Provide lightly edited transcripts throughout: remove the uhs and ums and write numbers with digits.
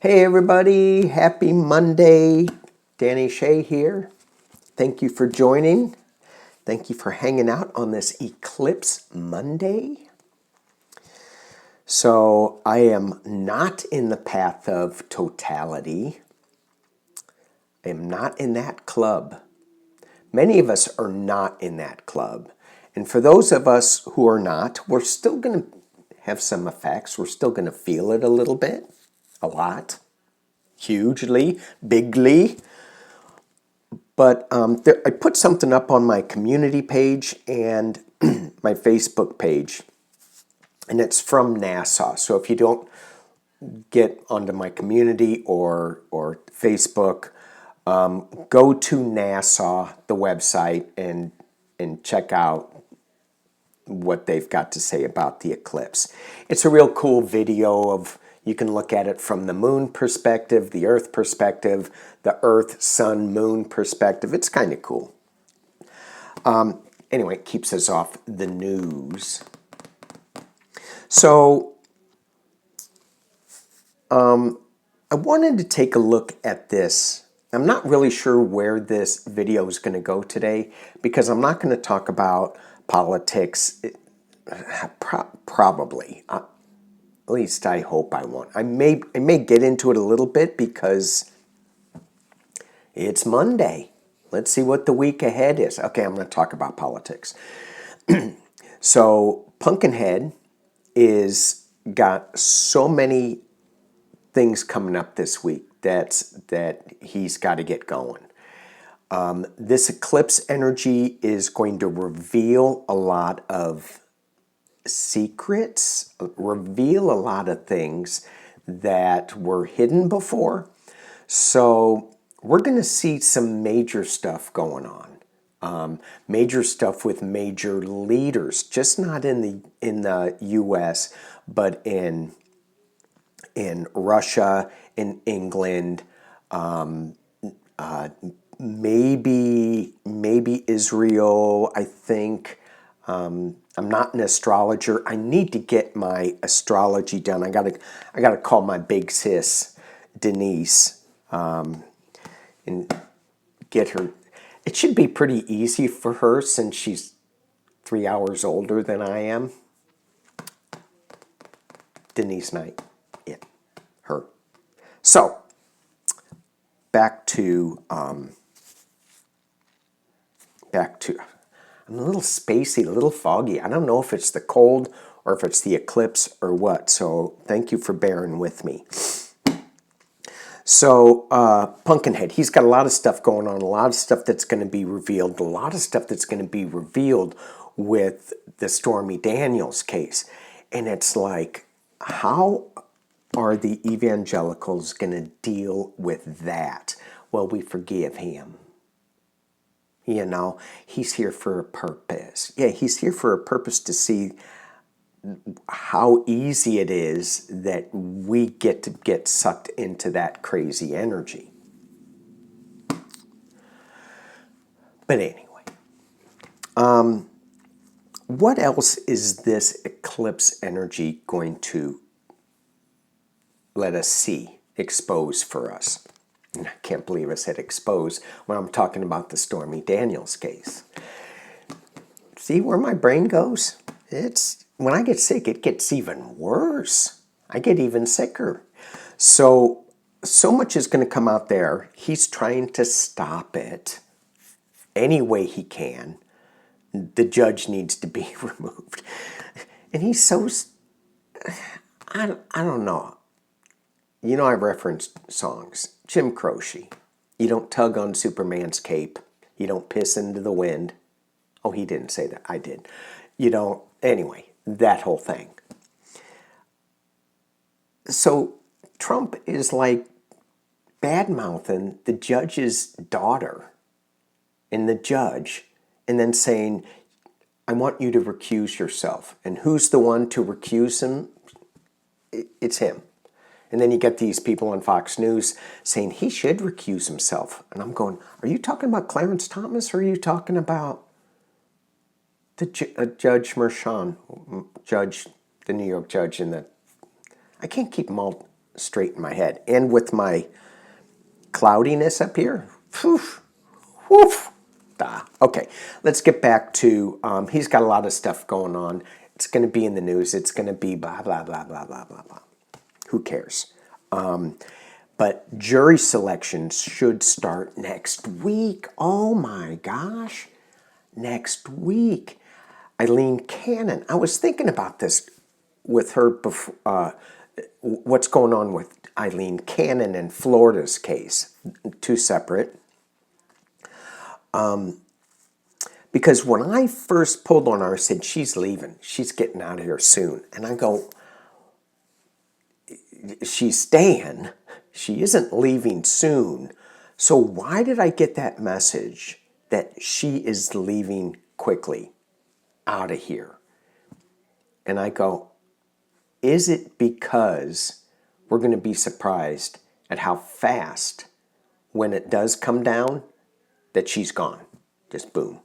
Hey everybody, happy Monday. Danny Shay here. Thank you for joining. Thank you for hanging out on this Eclipse Monday. So I am not in the path of totality. I am not in that club. Many of us are not in that club. And for those of us who are not, we're still going to have some effects. We're still going to feel it a little bit, a lot. Hugely, bigly. But I put something up on my community page and my Facebook page, and it's from NASA. So if you don't get onto my community or Facebook, go to NASA, the website, and check out what they've got to say about the eclipse. It's a real cool video of, you can look at it from the moon perspective, the earth perspective, the earth, sun, moon perspective. It's kind of cool. Anyway, it keeps us off the news. So I wanted to take a look at this. I'm not really sure where this video is going to go today because I'm not going to talk about politics. Probably. At least I hope I won't. I may get into it a little bit because it's Monday. Let's see what the week ahead is. Okay, I'm going to talk about politics. So Pumpkinhead is got so many things coming up this week that he's got to get going. This eclipse energy is going to reveal a lot of secrets, reveal a lot of things that were hidden before. So we're going to see some major stuff going on. Major stuff with major leaders, just not in the U.S., but in Russia, in England, maybe Israel. I think. I'm not an astrologer. I need to get my astrology done. I gotta call my big sis, Denise, and get her. It should be pretty easy for her since she's 3 hours older than I am. Denise Knight, yeah, her. So back to. I'm a little spacey, a little foggy. I don't know if it's the cold or if it's the eclipse or what. So thank you for bearing with me. So Pumpkinhead, he's got a lot of stuff going on, a lot of stuff that's going to be revealed, a lot of stuff that's going to be revealed with the Stormy Daniels case. And it's like, how are the evangelicals going to deal with that? Well, we forgive him. You know, he's here for a purpose. Yeah, he's here for a purpose to see how easy it is that we get sucked into that crazy energy. But anyway, what else is this eclipse energy going to let us see, expose for us? I can't believe I said expose when I'm talking about the Stormy Daniels case. See where my brain goes? When I get sick, it gets even worse. I get even sicker. So much is going to come out there. He's trying to stop it any way he can. The judge needs to be removed. And he's so... I don't know. You know, I referenced songs. Jim Croce. You don't tug on Superman's cape. You don't piss into the wind. Oh, he didn't say that. I did. You don't... Anyway, that whole thing. So Trump is like bad-mouthing the judge's daughter and the judge, and then saying, I want you to recuse yourself. And who's the one to recuse him? It's him. And then you get these people on Fox News saying he should recuse himself. And I'm going, are you talking about Clarence Thomas or are you talking about the Judge Merchan, the New York judge in the... I can't keep them all straight in my head. And with my cloudiness up here, woof, woof. Okay, let's get back to, he's got a lot of stuff going on. It's going to be in the news. It's going to be blah, blah, blah, blah, blah, blah, blah. Who cares? But jury selections should start next week. Oh my gosh, next week. Eileen Cannon. I was thinking about this with her before, what's going on with Eileen Cannon and Florida's case. Two separate. Because when I first pulled on her, I said, she's leaving. She's getting out of here soon. And I go, she's staying. She isn't leaving soon. So why did I get that message that she is leaving quickly out of here? And I go, is it because we're going to be surprised at how fast, when it does come down, that she's gone? Just boom.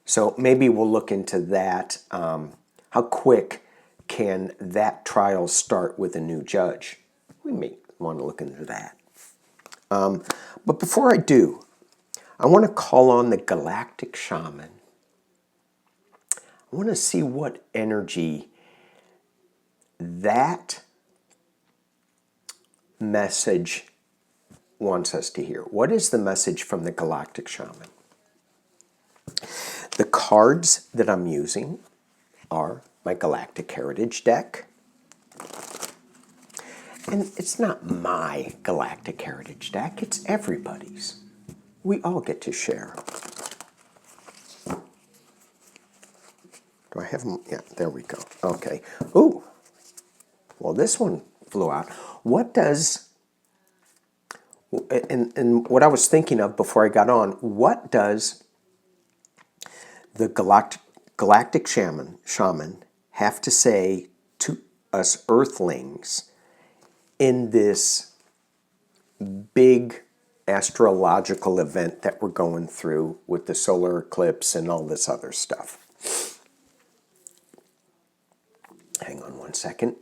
So maybe we'll look into that. How quick can that trial start with a new judge? We may want to look into that. But before I do, I want to call on the Galactic shaman. I want to see what energy that message wants us to hear. What is the message from the Galactic shaman? The cards that I'm using are my Galactic Heritage deck. And it's not my Galactic Heritage deck, it's everybody's. We all get to share. Do I have them? Yeah, there we go. Okay. Ooh. Well, this one flew out. What does, and what I was thinking of before I got on, what does the Galactic shaman have to say to us Earthlings in this big astrological event that we're going through with the solar eclipse and all this other stuff? Hang on one second.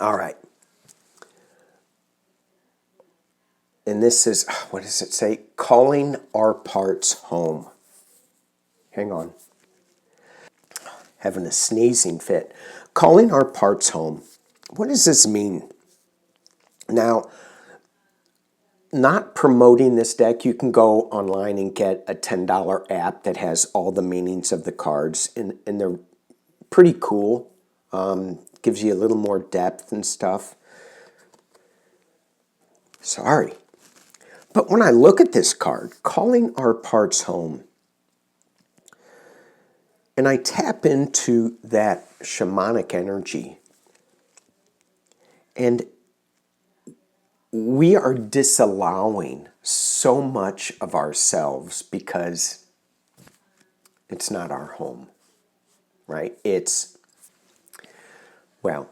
All right. And this is, what does it say? Calling our parts home. Hang on. Having a sneezing fit. Calling our parts home. What does this mean? Now, not promoting this deck, you can go online and get a $10 app that has all the meanings of the cards, and they're pretty cool. Gives you a little more depth and stuff. Sorry. But when I look at this card, calling our parts home, and I tap into that shamanic energy, and we are disallowing so much of ourselves because it's not our home, right? It's, well,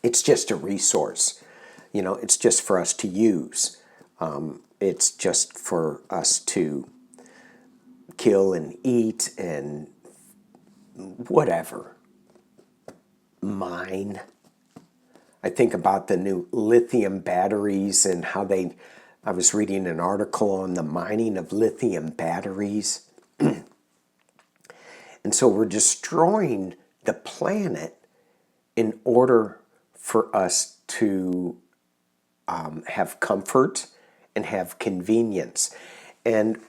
it's just a resource. You know, it's just for us to use. It's just for us to kill and eat and whatever. Mine. I think about the new lithium batteries and how I was reading an article on the mining of lithium batteries. And so we're destroying the planet in order for us to have comfort and have convenience. And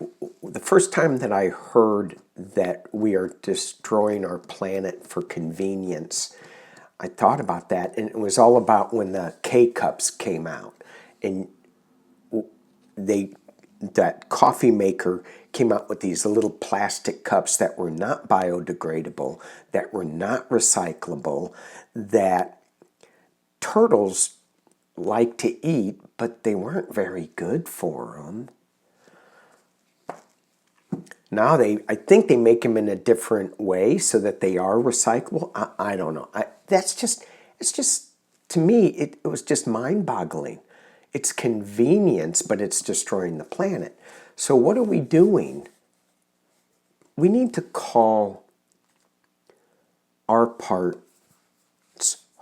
the first time that I heard that we are destroying our planet for convenience, I thought about that, and it was all about when the K-Cups came out. And that coffee maker came out with these little plastic cups that were not biodegradable, that were not recyclable, that turtles like to eat, but they weren't very good for them. Now I think they make them in a different way so that they are recyclable. I don't know. It's just, to me, it was just mind-boggling. It's convenience, but it's destroying the planet. So what are we doing? We need to call our parts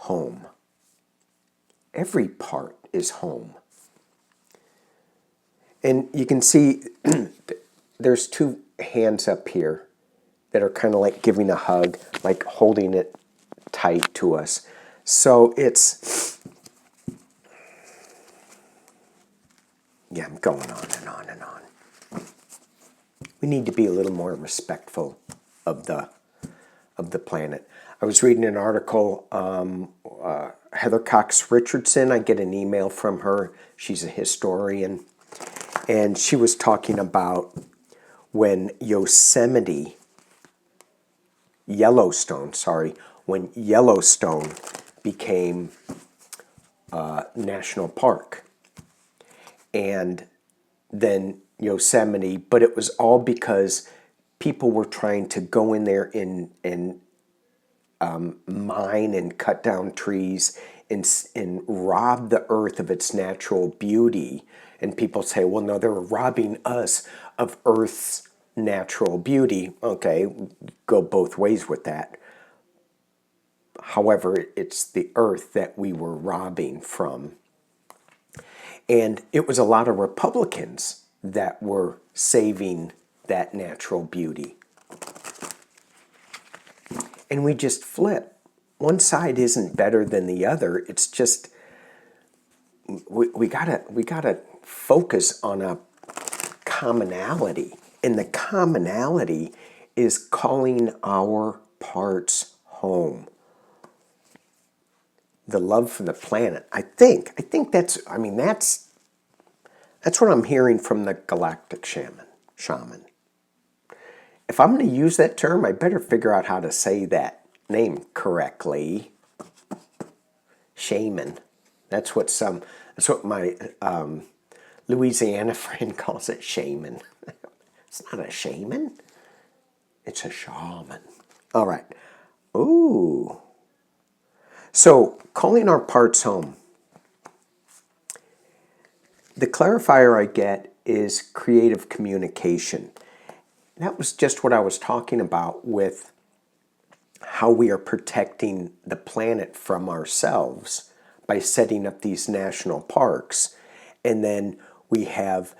home. Every part is home. And you can see there's two hands up here that are kind of like giving a hug, like holding it tight to us. So it's, yeah, I'm going on and on and on. We need to be a little more respectful of the planet. I was reading an article, Heather Cox Richardson, I get an email from her. She's a historian. And she was talking about when Yellowstone became national park. And then Yosemite, but it was all because people were trying to go in there and mine and cut down trees and rob the earth of its natural beauty. And people say, well, no, they were robbing us of Earth's natural beauty. Okay, go both ways with that. However, it's the earth that we were robbing from. And it was a lot of Republicans that were saving that natural beauty. And we just flip. One side isn't better than the other. It's just we gotta focus on a commonality. And the commonality is calling our parts home. The love for the planet. I think that's what I'm hearing from the Galactic shaman. If I'm going to use that term, I better figure out how to say that name correctly. Shaman. That's what my Louisiana friend calls it, shaman. It's not a shaman. It's a shaman. All right. Ooh. So, calling our parts home. The clarifier I get is creative communication. That was just what I was talking about with how we are protecting the planet from ourselves by setting up these national parks. And then we have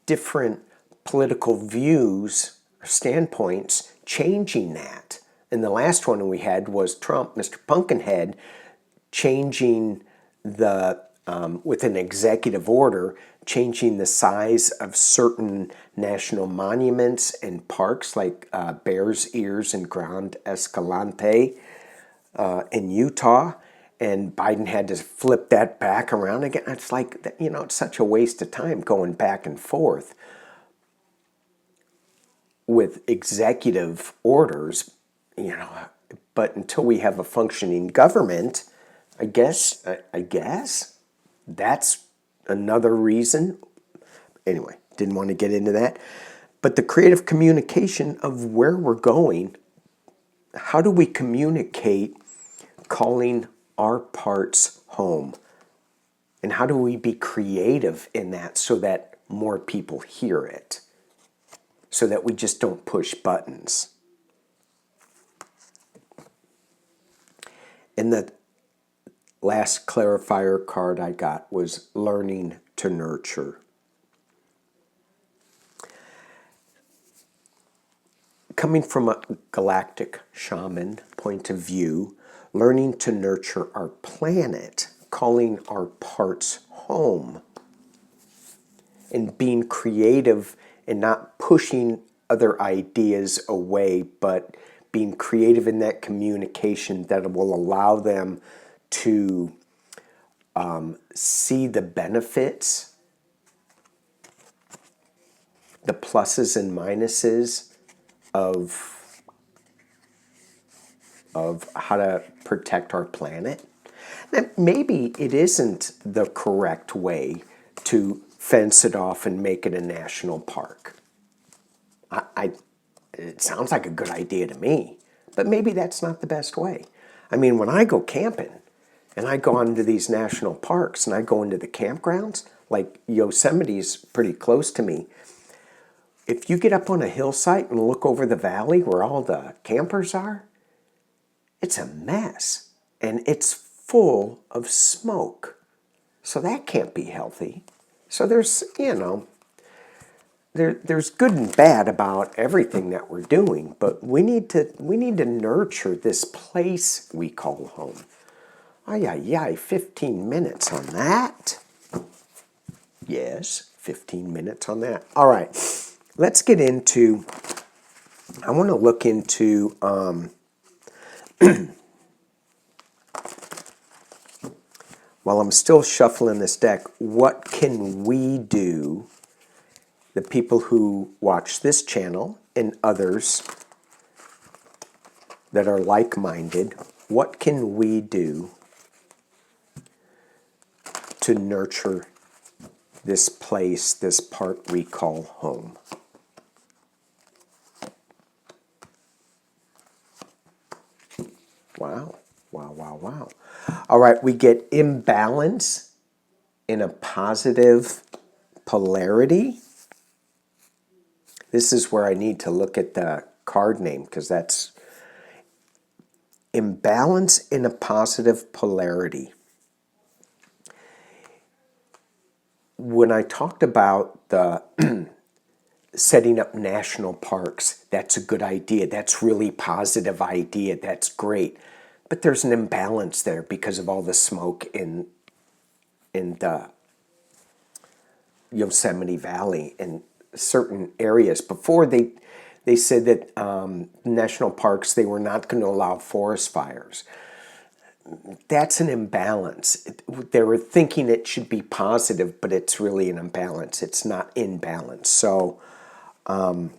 different political views or standpoints changing that. And the last one we had was Trump, Mr. Pumpkinhead, changing with an executive order, changing the size of certain national monuments and parks like Bears Ears and Grand Escalante in Utah. And Biden had to flip that back around again. It's like, it's such a waste of time going back and forth with executive orders, but until we have a functioning government, I guess that's another reason. Anyway, didn't want to get into that. But the creative communication of where we're going, how do we communicate calling our parts home? And how do we be creative in that so that more people hear it? So that we just don't push buttons. And the last clarifier card I got was learning to nurture. Coming from a galactic shaman point of view, learning to nurture our planet, calling our parts home, and being creative and not pushing other ideas away, but being creative in that communication that will allow them to see the benefits, the pluses and minuses of how to protect our planet. Now, maybe it isn't the correct way to fence it off and make it a national park. It sounds like a good idea to me, but maybe that's not the best way. I mean, when I go camping and I go into these national parks and I go into the campgrounds, like Yosemite's pretty close to me. If you get up on a hillside and look over the valley where all the campers are, it's a mess. And it's full of smoke. So that can't be healthy. So there's, there's good and bad about everything that we're doing, but we need to nurture this place we call home. Ay, ay, ay, 15 minutes on that. Yes, 15 minutes on that. All right, let's get into, I want to look into, while I'm still shuffling this deck, what can we do, the people who watch this channel and others that are like-minded, what can we do to nurture this place, this part we call home? Wow, wow, wow, wow. All right, we get imbalance in a positive polarity. This is where I need to look at the card name, because that's imbalance in a positive polarity. When I talked about the setting up national parks, that's a good idea. That's really positive idea. That's great. But there's an imbalance there because of all the smoke in the Yosemite Valley and certain areas. Before they said that national parks, they were not going to allow forest fires. That's an imbalance. They were thinking it should be positive, but it's really an imbalance. It's not in balance. So the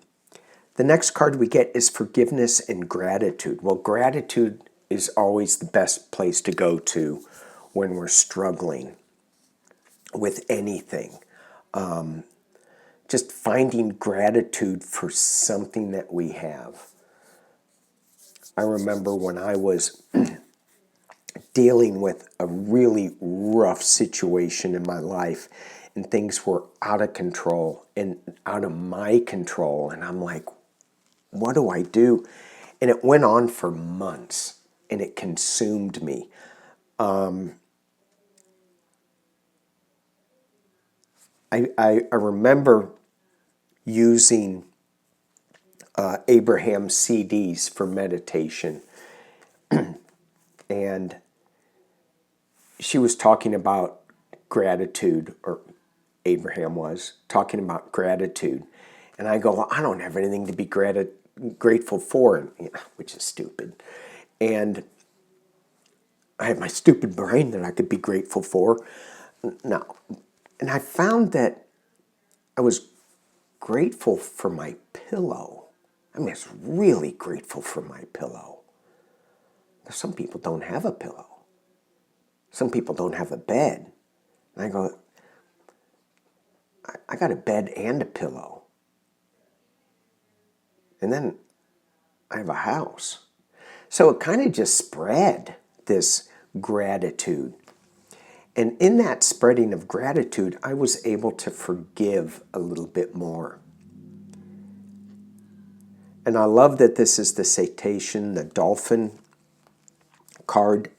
next card we get is forgiveness and gratitude. Well, gratitude is always the best place to go to when we're struggling with anything. Just finding gratitude for something that we have. I remember when I was dealing with a really rough situation in my life and things were out of control and out of my control, and I'm like, what do I do? And it went on for months and it consumed me. I remember using Abraham's CDs for meditation, and she was talking about gratitude, or Abraham was talking about gratitude, and I go, well, I don't have anything to be grateful for, which is stupid. And I have my stupid brain that I could be grateful for. No. And I found that I was grateful for my pillow. I mean, I was really grateful for my pillow. Some people don't have a pillow. Some people don't have a bed. And I go, I got a bed and a pillow. And then I have a house. So it kind of just spread, this gratitude. And in that spreading of gratitude, I was able to forgive a little bit more. And I love that this is the cetacean, the dolphin card,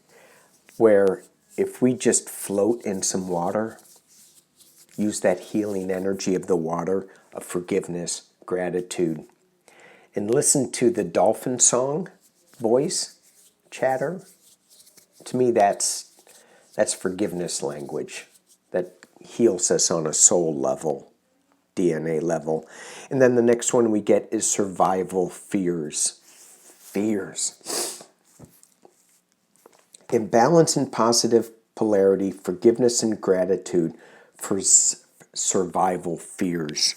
where if we just float in some water, use that healing energy of the water, of forgiveness, gratitude, and listen to the dolphin song, voice, chatter. To me, that's forgiveness language that heals us on a soul level, DNA level. And then the next one we get is survival fears. Fears. Imbalance in positive polarity, forgiveness and gratitude for survival fears.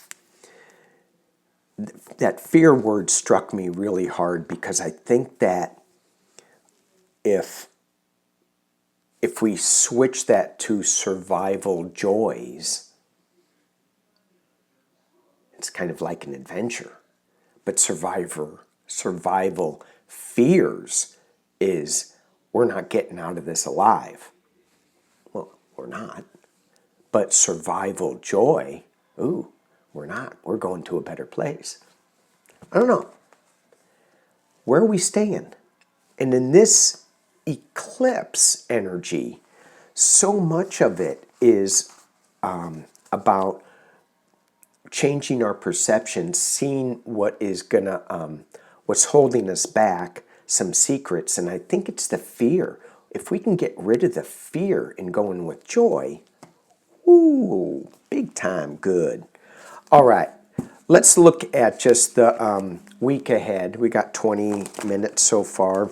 That fear word struck me really hard, because I think that if we switch that to survival joys, it's kind of like an adventure. But survival fears is, we're not getting out of this alive. Well, we're not. But survival joy, ooh, we're not. We're going to a better place. I don't know. Where are we staying? And in this eclipse energy, so much of it is about changing our perception, seeing what is gonna, what's holding us back, some secrets, and I think it's the fear. If we can get rid of the fear and go in with joy, ooh, big time good. All right, let's look at just the week ahead. We got 20 minutes so far.